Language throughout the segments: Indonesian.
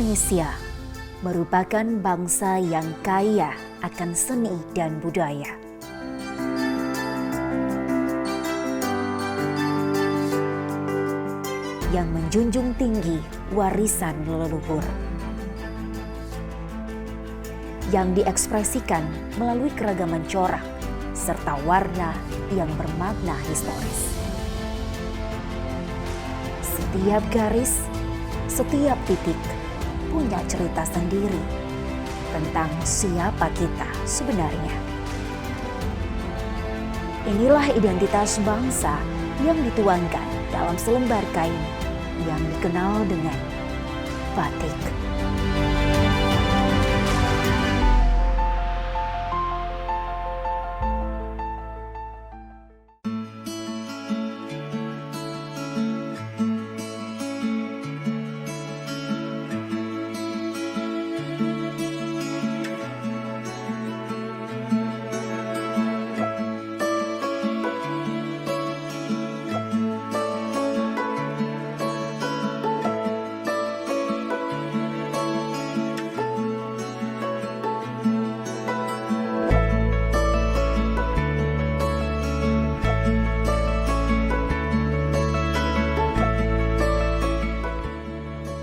Indonesia merupakan bangsa yang kaya akan seni dan budaya. Yang menjunjung tinggi warisan leluhur. Yang diekspresikan melalui keragaman corak serta warna yang bermakna historis. Setiap garis, setiap titik punya cerita sendiri tentang siapa kita sebenarnya. Inilah identitas bangsa yang dituangkan dalam selembar kain yang dikenal dengan batik.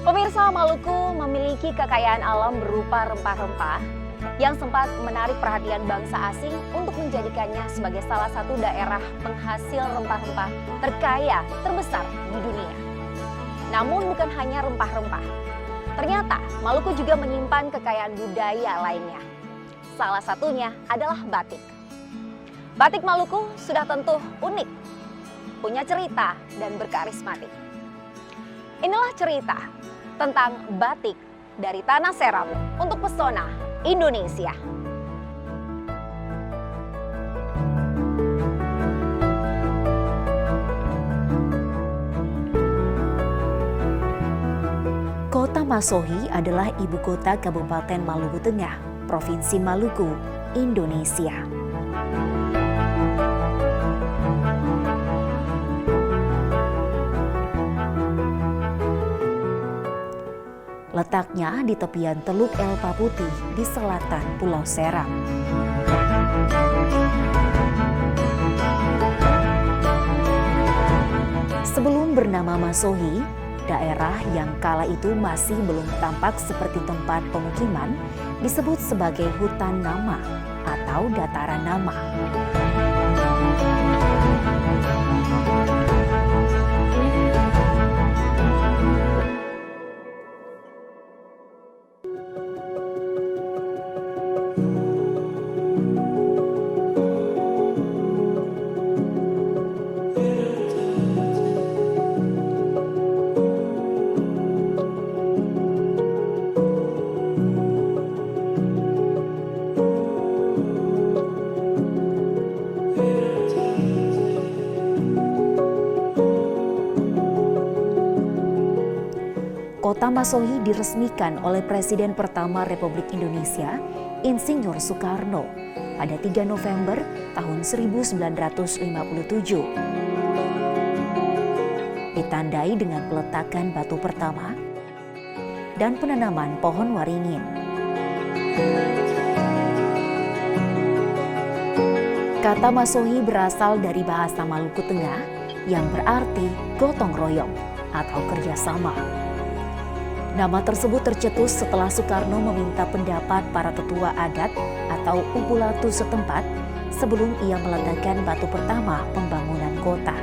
Pemirsa, Maluku memiliki kekayaan alam berupa rempah-rempah yang sempat menarik perhatian bangsa asing untuk menjadikannya sebagai salah satu daerah penghasil rempah-rempah terkaya terbesar di dunia. Namun bukan hanya rempah-rempah. Ternyata Maluku juga menyimpan kekayaan budaya lainnya. Salah satunya adalah batik. Batik Maluku sudah tentu unik, punya cerita dan berkarismatik. Inilah cerita tentang batik dari Tanah Seram untuk pesona Indonesia. Kota Masohi adalah ibu kota Kabupaten Maluku Tengah, Provinsi Maluku, Indonesia. Letaknya di tepian Teluk Elpa Putih di selatan Pulau Seram. Sebelum bernama Masohi, daerah yang kala itu masih belum tampak seperti tempat pemukiman disebut sebagai hutan nama atau dataran nama. Kota Masohi diresmikan oleh Presiden pertama Republik Indonesia, Insinyur Soekarno, pada 3 November tahun 1957. Ditandai dengan peletakan batu pertama dan penanaman pohon waringin. Kata Masohi berasal dari bahasa Maluku Tengah yang berarti gotong royong atau kerjasama. Nama tersebut tercetus setelah Soekarno meminta pendapat para tetua adat atau upulatu setempat sebelum ia meletakkan batu pertama pembangunan kota.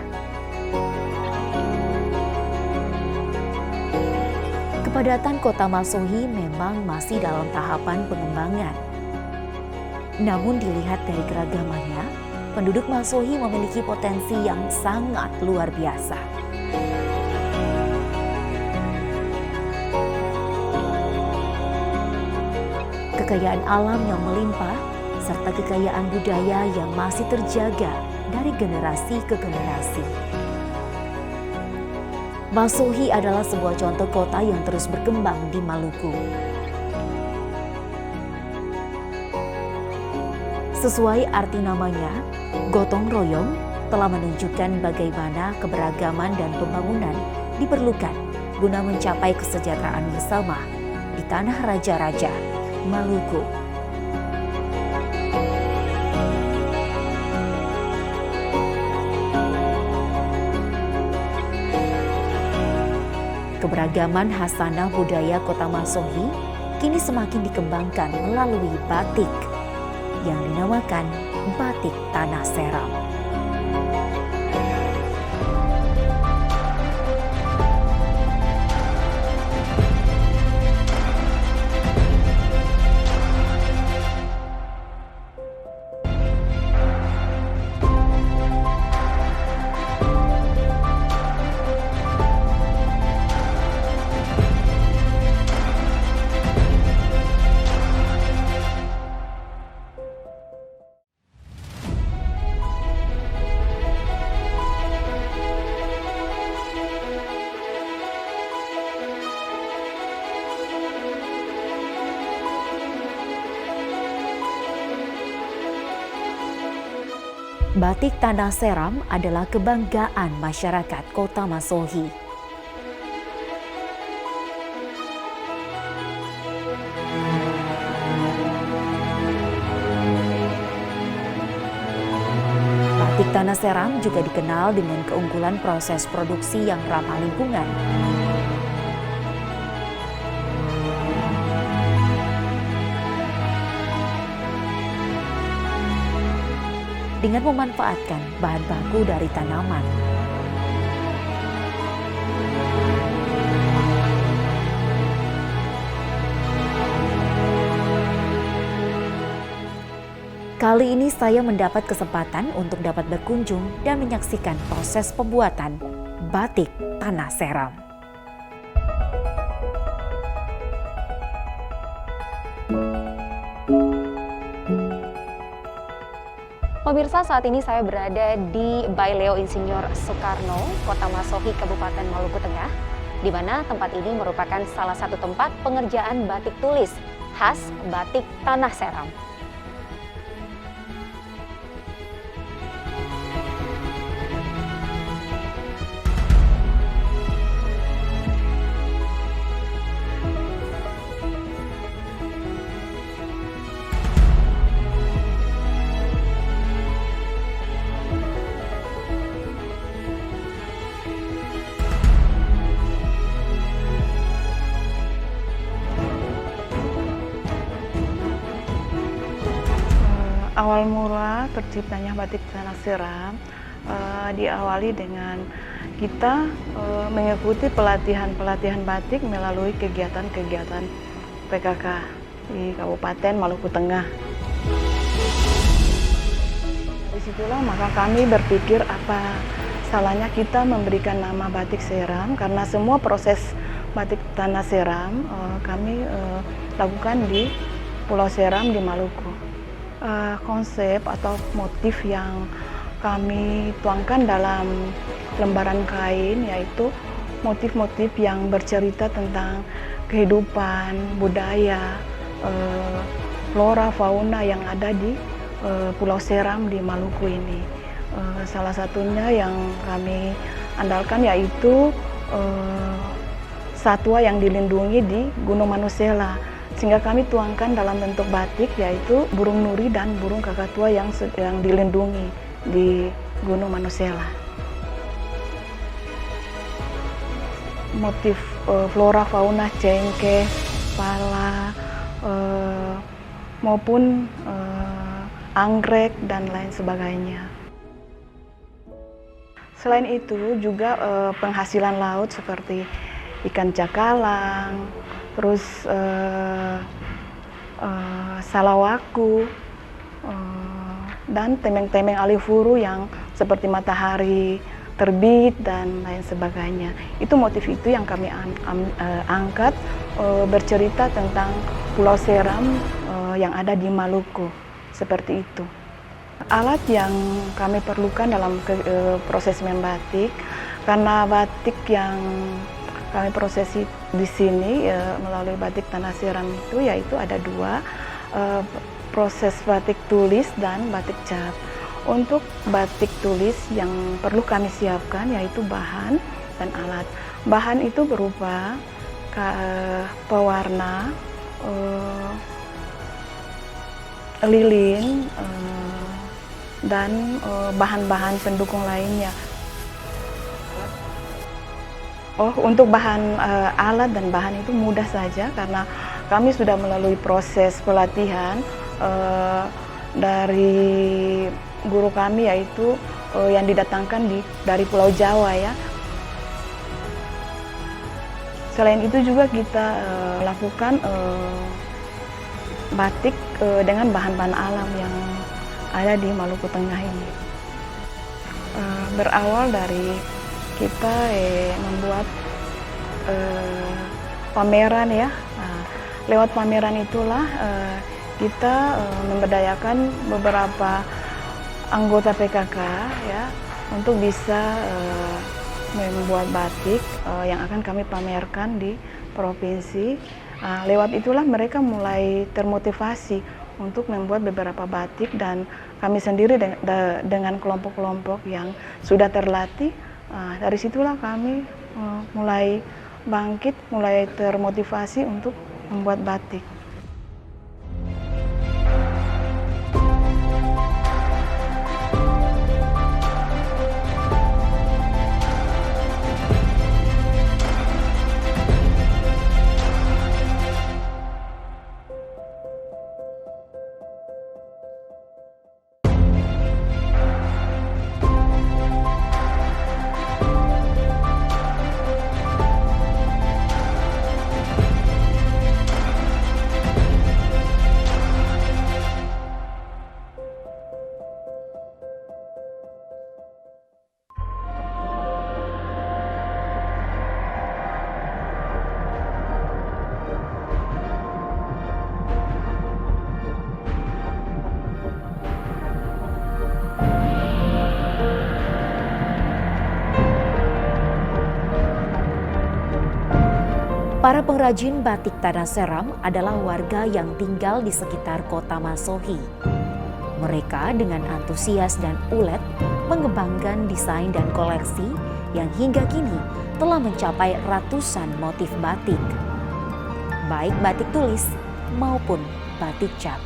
Kepadatan kota Masohi memang masih dalam tahapan pengembangan. Namun dilihat dari keragamannya, penduduk Masohi memiliki potensi yang sangat luar biasa. Kekayaan alam yang melimpah, serta kekayaan budaya yang masih terjaga dari generasi ke generasi. Masohi adalah sebuah contoh kota yang terus berkembang di Maluku. Sesuai arti namanya, gotong royong telah menunjukkan bagaimana keberagaman dan pembangunan diperlukan guna mencapai kesejahteraan bersama tanah raja-raja, Maluku. Keberagaman khasanah budaya Kota Masohi kini semakin dikembangkan melalui batik yang dinamakan Batik Tanah Seram. Batik Tanah Seram adalah kebanggaan masyarakat Kota Masohi. Batik Tanah Seram juga dikenal dengan keunggulan proses produksi yang ramah lingkungan. Dengan memanfaatkan bahan baku dari tanaman. Kali ini saya mendapat kesempatan untuk dapat berkunjung dan menyaksikan proses pembuatan batik Tanah Seram. Pemirsa, saat ini saya berada di Baileo Insinyur Soekarno, Kota Masohi, Kabupaten Maluku Tengah, di mana tempat ini merupakan salah satu tempat pengerjaan batik tulis khas batik Tanah Seram. Awal mula terciptanya batik Tanah Seram diawali dengan kita mengikuti pelatihan batik melalui kegiatan-kegiatan PKK di Kabupaten Maluku Tengah. Disitulah maka kami berpikir apa salahnya kita memberikan nama batik Seram, karena semua proses batik Tanah Seram kami lakukan di Pulau Seram di Maluku. Konsep atau motif yang kami tuangkan dalam lembaran kain yaitu motif-motif yang bercerita tentang kehidupan, budaya, flora, fauna yang ada di Pulau Seram di Maluku ini. Salah satunya yang kami andalkan yaitu satwa yang dilindungi di Gunung Manusela, sehingga kami tuangkan dalam bentuk batik yaitu burung nuri dan burung kakatua yang dilindungi di Gunung Manusela. Motif flora fauna cengkeh, pala, maupun anggrek dan lain sebagainya. Selain itu juga penghasilan laut seperti ikan cakalang, terus salawaku, dan temeng-temeng alifuru yang seperti matahari terbit dan lain sebagainya. Itu motif itu yang kami angkat bercerita tentang Pulau Seram yang ada di Maluku, seperti itu. Alat yang kami perlukan dalam proses membatik, karena batik yang kami prosesi di sini melalui batik Tanah Seram itu yaitu ada dua, proses batik tulis dan batik cap. Untuk batik tulis yang perlu kami siapkan yaitu bahan dan alat. Bahan itu berupa pewarna, lilin, dan bahan-bahan pendukung lainnya. Untuk bahan alat dan bahan itu mudah saja karena kami sudah melalui proses pelatihan dari guru kami, yaitu yang didatangkan dari Pulau Jawa ya. Selain itu juga kita lakukan batik dengan bahan-bahan alam yang ada di Maluku Tengah ini. Berawal dari kita membuat pameran ya. Nah, lewat pameran itulah kita memberdayakan beberapa anggota PKK ya untuk bisa membuat batik yang akan kami pamerkan di provinsi. Lewat itulah mereka mulai termotivasi untuk membuat beberapa batik, dan kami sendiri dengan kelompok-kelompok yang sudah terlatih. Dari situlah kami mulai bangkit, mulai termotivasi untuk membuat batik. Para pengrajin batik Tanah Seram adalah warga yang tinggal di sekitar kota Masohi. Mereka dengan antusias dan ulet mengembangkan desain dan koleksi yang hingga kini telah mencapai ratusan motif batik, baik batik tulis maupun batik cat.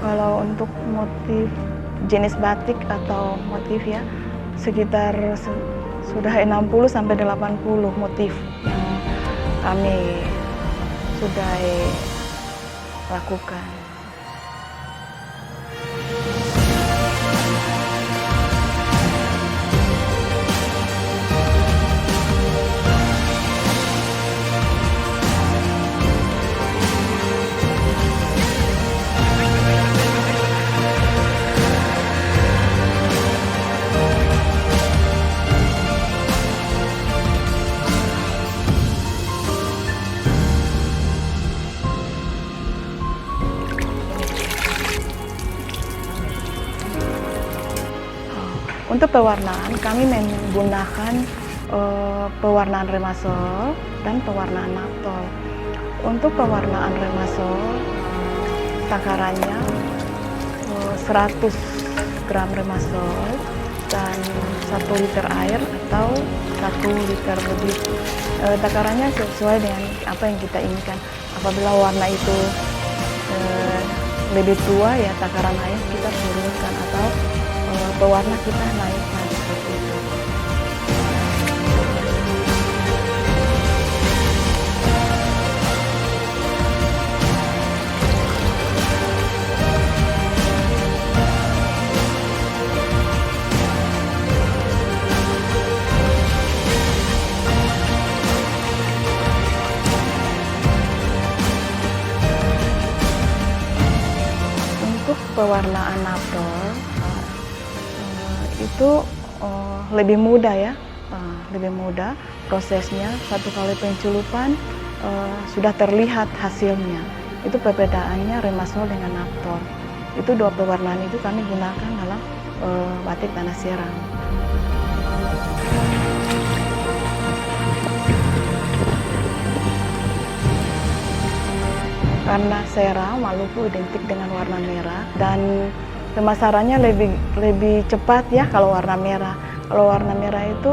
Kalau untuk motif jenis batik atau motif ya, sekitar sudah 60 sampai 80 motif yang kami sudah lakukan. Untuk pewarnaan, kami menggunakan pewarnaan remasol dan pewarnaan naftol. Untuk pewarnaan remasol, takarannya 100 gram remasol dan 1 liter air atau 1 liter lebih. Takarannya sesuai dengan apa yang kita inginkan. Apabila warna itu lebih tua, ya takaran air kita turunkan, atau pewarna kita naikkan seperti itu. Untuk pewarnaan naftol itu lebih mudah ya, lebih mudah prosesnya. Satu kali penculupan sudah terlihat hasilnya. Itu perbedaannya Remasmol dengan Naptol. Itu dua pewarnaan itu kami gunakan dalam batik tanah seram. Karena seram Maluku identik dengan warna merah dan pemasarannya lebih cepat ya kalau warna merah. Kalau warna merah itu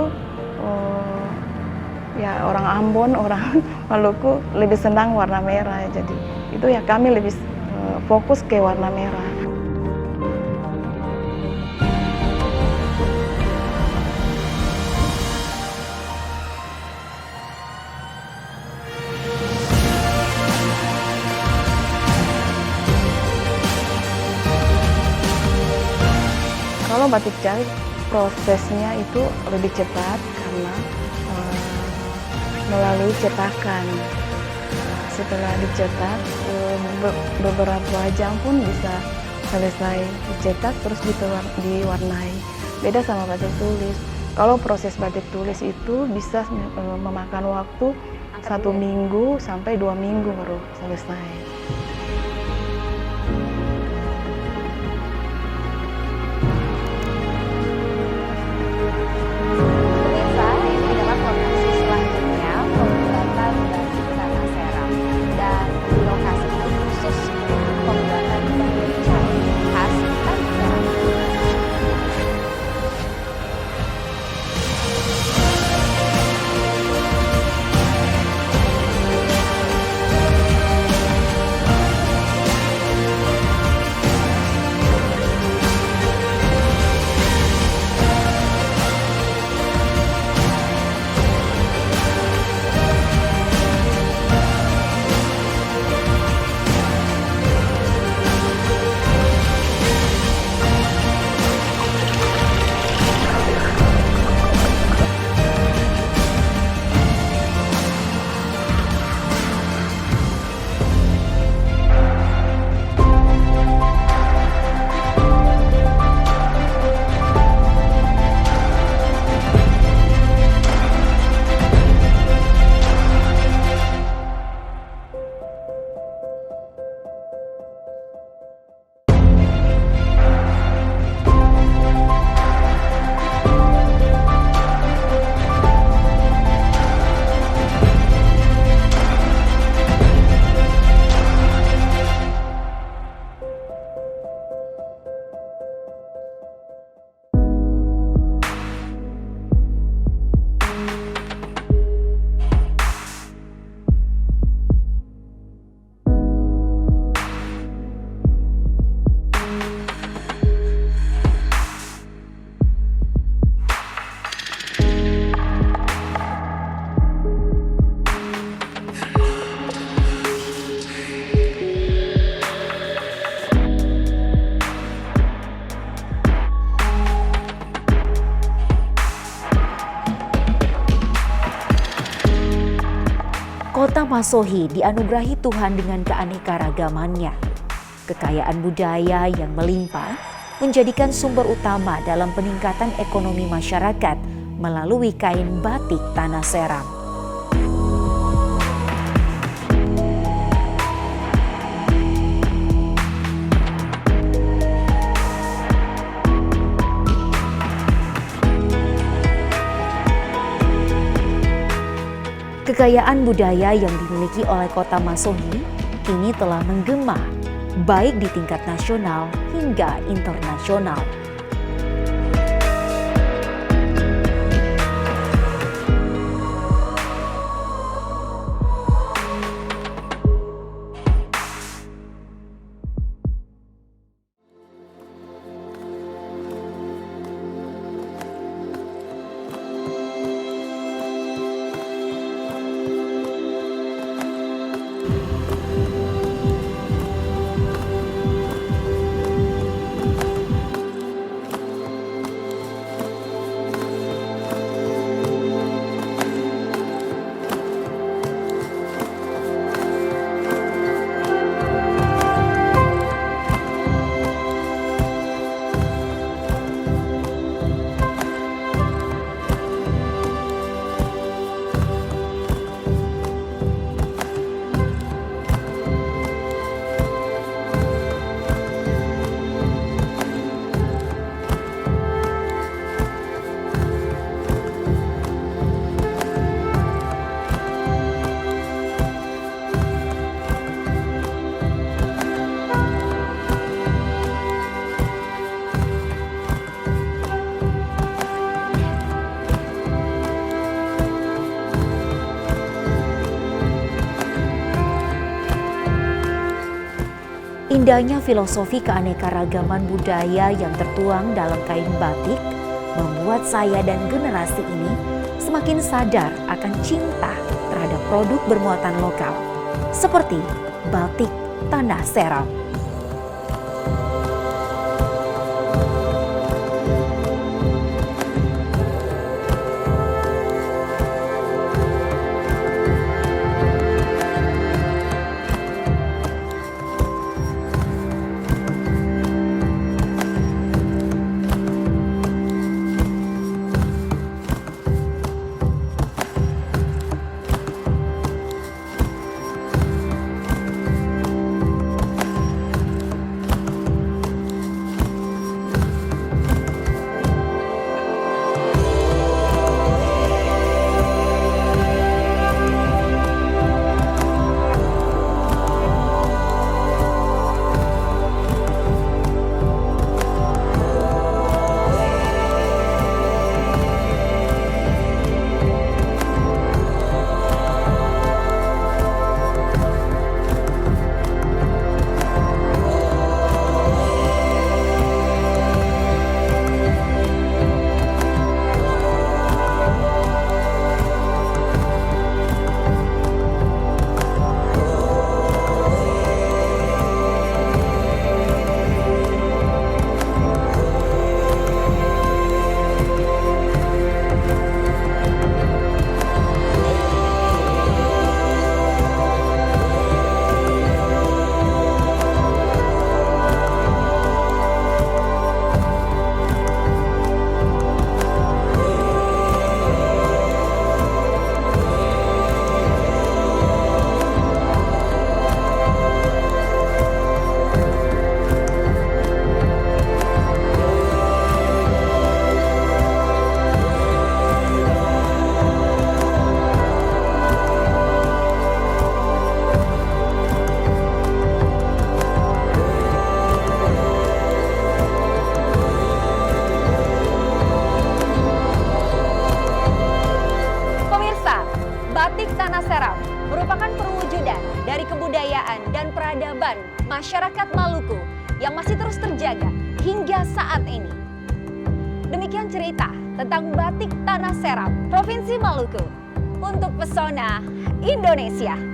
ya orang Ambon, orang Maluku lebih senang warna merah. Jadi itu ya kami lebih fokus ke warna merah. Kalau batik jahit prosesnya itu lebih cepat karena melalui cetakan. Setelah dicetak beberapa jam pun bisa selesai dicetak terus diwarnai. Beda sama batik tulis. Kalau proses batik tulis itu bisa memakan waktu 1 minggu sampai 2 minggu baru selesai. Kota Masohi dianugerahi Tuhan dengan keanekaragamannya. Kekayaan budaya yang melimpah menjadikan sumber utama dalam peningkatan ekonomi masyarakat melalui kain batik tanah seram. Kekayaan budaya yang dimiliki oleh Kota Masohi kini telah menggema, baik di tingkat nasional hingga internasional. Indahnya filosofi keanekaragaman budaya yang tertuang dalam kain batik membuat saya dan generasi ini semakin sadar akan cinta terhadap produk bermuatan lokal, seperti batik Tanah Seram. Batik Tanah Seram merupakan perwujudan dari kebudayaan dan peradaban masyarakat Maluku yang masih terus terjaga hingga saat ini. Demikian cerita tentang Batik Tanah Seram, Provinsi Maluku, untuk Pesona Indonesia.